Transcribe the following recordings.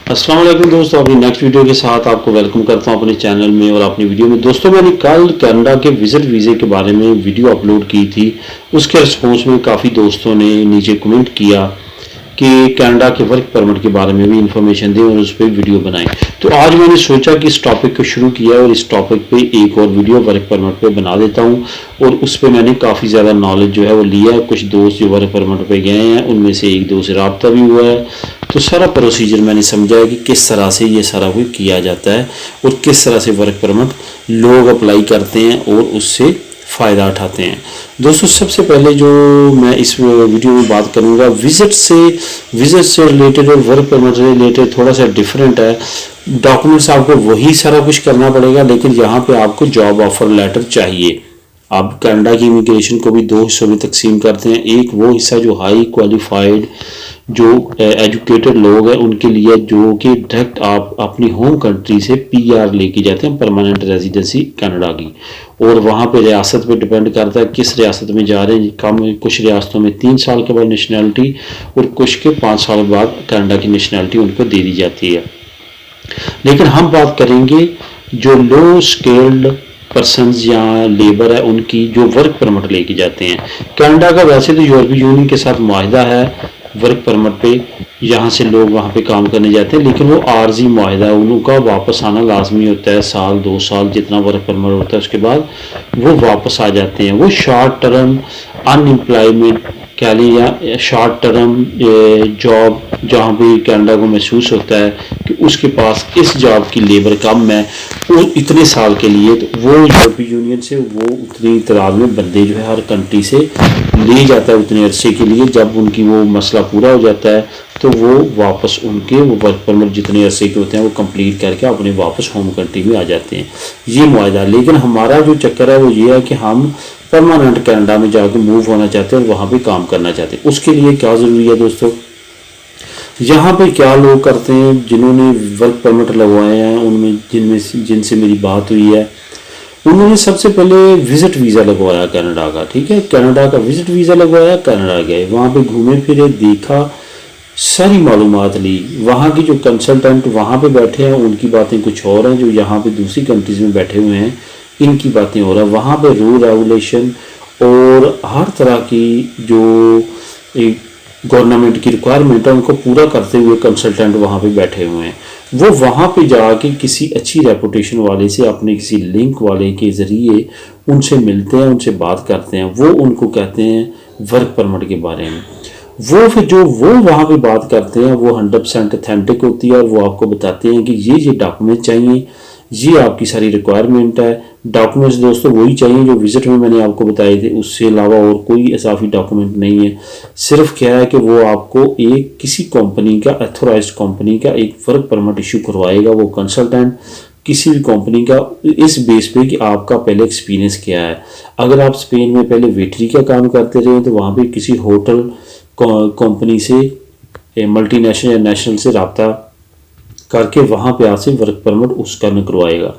अस्सलाम वालेकुम दोस्तों, अपनी नेक्स्ट वीडियो के साथ आपको वेलकम करता हूं अपने चैनल में और अपनी वीडियो में। दोस्तों, मैंने कल कनाडा के विजिट वीज़े के बारे में वीडियो अपलोड की थी। उसके रिस्पॉन्स में काफ़ी दोस्तों ने नीचे कमेंट किया कि कनाडा के वर्क परमिट के बारे में भी इंफॉर्मेशन दें और उस पर वीडियो बनाएं। तो आज मैंने सोचा कि इस टॉपिक को शुरू किया और इस टॉपिक पे एक और वीडियो वर्क परमिट पे बना देता हूं। और उस पर मैंने काफ़ी ज़्यादा नॉलेज जो है वो लिया है। कुछ दोस्त जो वर्क परमिट पे गए हैं उनमें से एक दो से रब्ता भी हुआ है। तो सारा प्रोसीजर मैंने समझा है कि किस तरह से ये सारा कुछ किया जाता है और किस तरह से वर्क परमिट लोग अप्लाई करते हैं और उससे फ़ायदा उठाते हैं। दोस्तों, सबसे पहले जो मैं इस वीडियो में बात करूंगा विजिट से रिलेटेड और वर्क परमिट से रिलेटेड थोड़ा सा डिफरेंट है। डॉक्यूमेंट्स आपको वही सारा कुछ करना पड़ेगा, लेकिन यहाँ पे आपको जॉब ऑफर लेटर चाहिए। आप कनाडा की इमिग्रेशन को भी दो हिस्सों में तकसीम करते हैं। एक वो हिस्सा जो हाई क्वालिफाइड जो एजुकेटेड लोग हैं उनके लिए, जो कि डायरेक्ट आप अपनी होम कंट्री से पीआर लेके जाते हैं, परमानेंट रेजिडेंसी कनाडा की। और वहाँ पे रियासत पे डिपेंड करता है किस रियासत में जा रहे हैं। कुछ रियासतों में 3 साल के बाद नेशनैलिटी और कुछ के 5 साल बाद कनाडा की नेशनैलिटी उनको दे दी जाती है। लेकिन हम बात करेंगे जो लो स्केल्ड पर्सनस या लेबर है उनकी, जो वर्क परमिट लेके जाते हैं। कनाडा का वैसे तो यूरोपीय यूनियन के साथ मुआहिदा है वर्क परमिट पे, यहाँ से लोग वहाँ पे काम करने जाते हैं, लेकिन वो आर्जी मुआहिदा है। उनका वापस आना लाजमी होता है। साल 2 साल जितना वर्क परमिट होता है उसके बाद वो वापस आ जाते हैं। वो शॉर्ट टर्म अनएम्प्लॉयमेंट कह लें या शॉर्ट टर्म जॉब, जहाँ पे कनाडा को महसूस होता है कि उसके पास इस जॉब की लेबर कम है वो इतने साल के लिए, तो वो यूरोपीय यूनियन से वो उतनी तादाद में बंदे जो है हर कंट्री से ले जाता है उतने अरसे के लिए। जब उनकी वो मसला पूरा हो जाता है तो वो वापस उनके वो वर्क परमिट जितने अरसे के होते हैं वो कंप्लीट करके अपने वापस होम कंट्री में आ जाते हैं। ये मुआहिदा। लेकिन हमारा जो चक्कर है वो ये है कि हम परमानेंट कनाडा में जाकर मूव होना चाहते हैं और वहाँ पे काम करना चाहते हैं। उसके लिए क्या ज़रूरी है दोस्तों, यहाँ पे क्या लोग करते हैं जिन्होंने वर्क परमिट लगवाए हैं, उनमें जिनसे मेरी बात हुई है, उन्होंने सबसे पहले विजिट वीज़ा लगवाया कनाडा का। ठीक है, कनाडा का विजिट वीज़ा लगवाया, कनाडा गए, वहाँ पे घूमे फिरे, देखा, सारी मालूमात ली। वहाँ की जो कंसल्टेंट वहाँ पे बैठे हैं उनकी बातें कुछ और हैं, जो यहाँ पे दूसरी कंट्रीज़ में बैठे हुए हैं इनकी बातें और है। वहाँ पे रूल रेगुलेशन और हर तरह की जो गवर्नमेंट की रिक्वायरमेंट है उनको पूरा करते हुए कंसल्टेंट वहाँ पे बैठे हुए हैं। वो वहाँ पे जाके किसी अच्छी रेपुटेशन वाले से, अपने किसी लिंक वाले के ज़रिए उनसे मिलते हैं, उनसे बात करते हैं। वो उनको कहते हैं वर्क परमिट के बारे में। वो फिर जो वो वहाँ पे बात करते हैं वो 100% अथेंटिक होती है और वो आपको बताते हैं कि ये डॉक्यूमेंट चाहिए, ये आपकी सारी रिक्वायरमेंट है। डॉक्यूमेंट्स दोस्तों वही चाहिए जो विजिट में मैंने आपको बताए थे, उससे अलावा और कोई इजाफी डॉक्यूमेंट नहीं है। सिर्फ क्या है कि वो आपको एक किसी कंपनी का, अथोराइज्ड कंपनी का एक वर्क परमिट इशू करवाएगा वो कंसल्टेंट, किसी भी कंपनी का, इस बेस पे कि आपका पहले एक्सपीरियंस क्या है। अगर आप स्पेन में पहले वेटरी का काम करते रहे तो वहाँ पे किसी होटल कंपनी से, मल्टीनेशनल या नेशनल से रब्ता करके वहाँ पे आपसे वर्क परमिट उसका निकलवाएगा।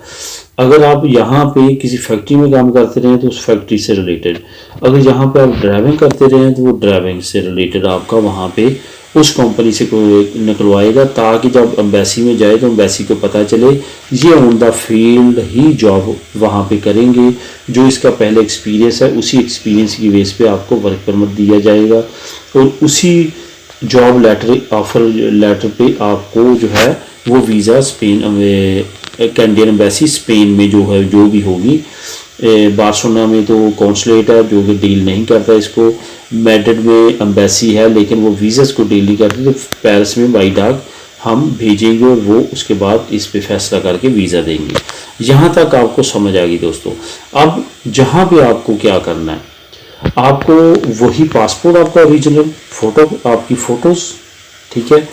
अगर आप यहाँ पे किसी फैक्ट्री में काम करते रहे तो उस फैक्ट्री से रिलेटेड, अगर यहाँ पे आप ड्राइविंग करते रहे तो वो ड्राइविंग से रिलेटेड आपका वहाँ पे उस कंपनी से निकलवाएगा, ताकि जब एम्बेसी में जाए तो एम्बेसी को पता चले ये on the field he job वहाँ पे करेंगे। जो इसका पहले एक्सपीरियंस है उसी एक्सपीरियंस की बेस पे आपको वर्क परमिट दिया जाएगा और उसी जॉब लेटर, ऑफर लेटर पे आपको जो है वो visa Spain, Canadian embassy Spain में जो है जो भी होगी, बार्सिलोना में तो कॉन्सुलेट है जो कि डील नहीं करता इसको, मैड्रिड में एम्बेसी है लेकिन वो वीज़ास को डील नहीं करती, तो पेरिस में बाई डाक हम भेजेंगे और वो उसके बाद इस पे फैसला करके वीज़ा देंगे। यहाँ तक आपको समझ आ गई दोस्तों। अब जहाँ पे आपको क्या करना है, आपको वही पासपोर्ट, आपका ओरिजिनल फ़ोटो, आपकी फ़ोटोज़, ठीक है,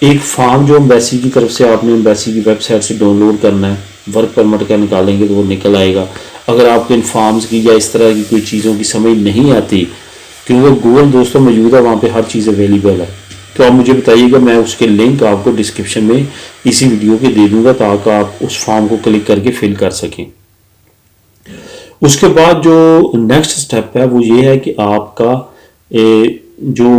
एक फॉर्म जो एम्बेसी की तरफ से आपने एम्बेसी की वेबसाइट से डाउनलोड करना है, वर्क परमिट का निकालेंगे तो वो निकल आएगा। अगर आपको इन फॉर्म्स की या इस तरह की कोई चीज़ों की समझ नहीं आती, क्योंकि गूगल दोस्तों मौजूद है, वहाँ पे हर चीज़ अवेलेबल है, तो आप मुझे बताइएगा, मैं उसके लिंक आपको डिस्क्रिप्शन में इसी वीडियो के दे दूँगा ताकि आप उस फॉर्म को क्लिक करके फिल कर सकें। उसके बाद जो नेक्स्ट स्टेप है वो ये है कि आपका जो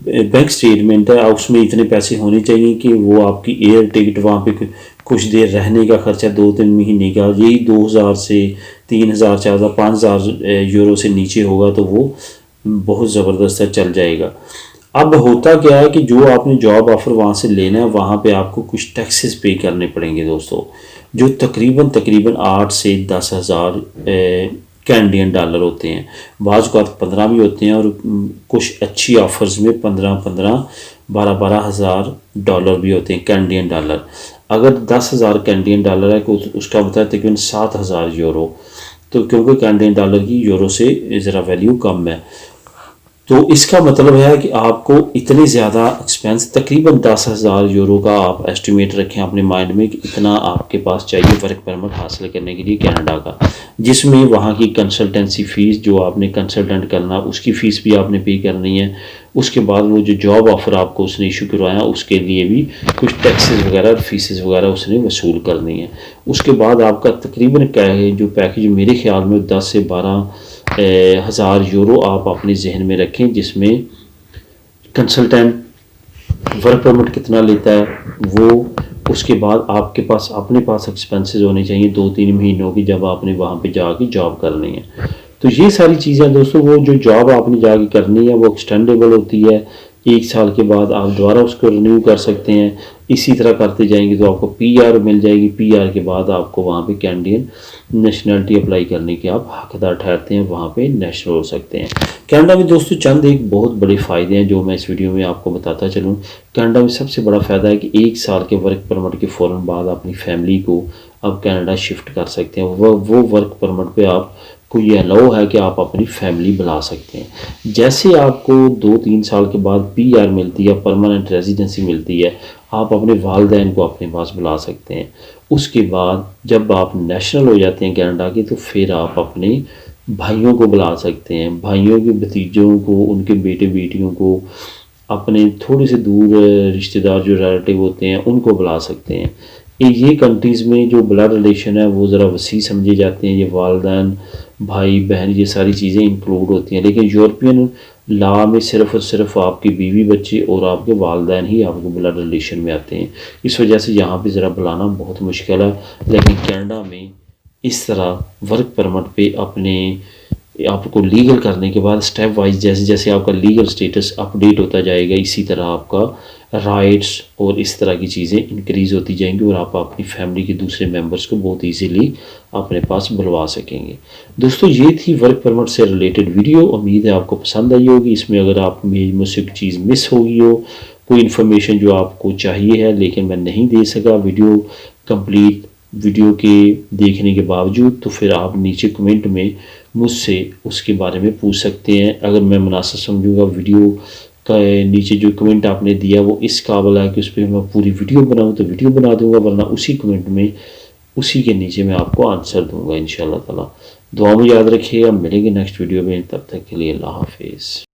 बैंक स्टेटमेंट है उसमें इतने पैसे होने चाहिए कि वो आपकी एयर टिकट, वहाँ पे कुछ देर रहने का खर्चा 2-3 महीने का, यही 2000 से 3000 4000 5000 यूरो से नीचे होगा तो वो बहुत ज़बरदस्त चल जाएगा। अब होता क्या है कि जो आपने जॉब ऑफ़र वहाँ से लेना है वहाँ पे आपको कुछ टैक्सेस पे करने पड़ेंगे दोस्तों, जो तकरीबन 8 से 10,000 कैनेडियन डॉलर होते हैं। बाज़ औक़ात 15 भी होते हैं और कुछ अच्छी ऑफ़र्स में 15-15 12-12 हज़ार डॉलर भी होते हैं कैनेडियन डॉलर। अगर 10,000 कैनेडियन डॉलर है तो उसका मतलब तकरीबन 7,000 यूरो, तो क्योंकि कैनेडियन डॉलर की यूरो से ज़रा वैल्यू कम है, तो इसका मतलब है कि आपको इतने ज़्यादा एक्सपेंस तकरीबन 10,000 यूरो का आप एस्टिमेट रखें अपने माइंड में कि इतना आपके पास चाहिए वर्क परमिट हासिल करने के लिए कनाडा का, जिसमें वहाँ की कंसल्टेंसी फ़ीस जो आपने कंसल्टेंट करना उसकी फ़ीस भी आपने पे करनी है। उसके बाद वो जो जॉब ऑफ़र आपको उसने इशू करवाया उसके लिए भी कुछ टैक्सेस वगैरह फ़ीसेस वगैरह उसने वसूल करनी है। उसके बाद आपका तकरीबन क्या है जो पैकेज मेरे ख्याल में 10 से 12 हज़ार यूरो आप अपने जहन में रखें, जिसमें कंसल्टेंट वर्क परमिट कितना लेता है वो, उसके बाद आपके पास अपने पास एक्सपेंसेस होने चाहिए 2-3 महीनों की जब आपने वहाँ पे जाके जॉब करनी है। तो ये सारी चीज़ें दोस्तों, वो जो जॉब आपने जाके करनी है वो एक्सटेंडेबल होती है, 1 साल के बाद आप दोबारा उसको रिन्यू कर सकते हैं। इसी तरह करते जाएंगे तो आपको पीआर मिल जाएगी, पीआर के बाद आपको वहाँ पे कैनेडियन नेशनलिटी अप्लाई करने के आप हकदार ठहरते हैं, वहाँ पे नेशनल हो सकते हैं। कनाडा में दोस्तों चंद एक बहुत बड़े फ़ायदे हैं जो मैं इस वीडियो में आपको बताता चलूँ। कनाडा में सबसे बड़ा फ़ायदा है कि 1 साल के वर्क परमिट के फ़ौरन बाद अपनी फैमिली को आप कनाडा शिफ्ट कर सकते हैं। वो वर्क परमिट पे आप को ये अलाउ है कि आप अपनी फैमिली बुला सकते हैं। जैसे आपको 2-3 साल के बाद पीआर मिलती है, परमानेंट रेजिडेंसी मिलती है, आप अपने वालिदैन को अपने पास बुला सकते हैं। उसके बाद जब आप नेशनल हो जाते हैं कनाडा के, तो फिर आप अपने भाइयों को बुला सकते हैं, भाइयों के भतीजों को, उनके बेटे बेटियों को, अपने थोड़े से दूर रिश्तेदार जो रिलेटिव होते हैं उनको बुला सकते हैं। ये कंट्रीज़ में जो ब्लड रिलेशन है वो ज़रा वसी समझे जाते हैं, ये वालिदैन भाई बहन ये सारी चीज़ें इंक्लूड होती हैं। लेकिन यूरोपियन लॉ में सिर्फ़ और सिर्फ आपके बीवी बच्चे और आपके वालिदैन ही आपको ब्लड रिलेशन में आते हैं। इस वजह से यहाँ पे ज़रा बुलाना बहुत मुश्किल है। लेकिन कनाडा में इस तरह वर्क परमिट पे अपने आपको लीगल करने के बाद स्टेप वाइज जैसे जैसे आपका लीगल स्टेटस अपडेट होता जाएगा, इसी तरह आपका राइट्स और इस तरह की चीज़ें इंक्रीज़ होती जाएंगी और आप अपनी फैमिली के दूसरे मेंबर्स को बहुत इजीली अपने पास बुलवा सकेंगे। दोस्तों ये थी वर्क परमिट से रिलेटेड वीडियो, उम्मीद है आपको पसंद आई होगी। इसमें अगर आप मुझसे कोई चीज़ मिस होगी हो, कोई इन्फॉर्मेशन जो आपको चाहिए है लेकिन मैं नहीं दे सका वीडियो कंप्लीट वीडियो के देखने के बावजूद, तो फिर आप नीचे कमेंट में मुझसे उसके बारे में पूछ सकते हैं। अगर मैं मुनासिब समझूंगा वीडियो का नीचे जो कमेंट आपने दिया वो इस काबिल है कि उस पर मैं पूरी वीडियो बनाऊं तो वीडियो बना दूंगा, वरना उसी कमेंट में उसी के नीचे मैं आपको आंसर दूंगा इंशाल्लाह ताला। दुआ में याद रखिए, अब मिलेंगे नेक्स्ट वीडियो में, तब तक के लिए अल्लाह हाफिज़।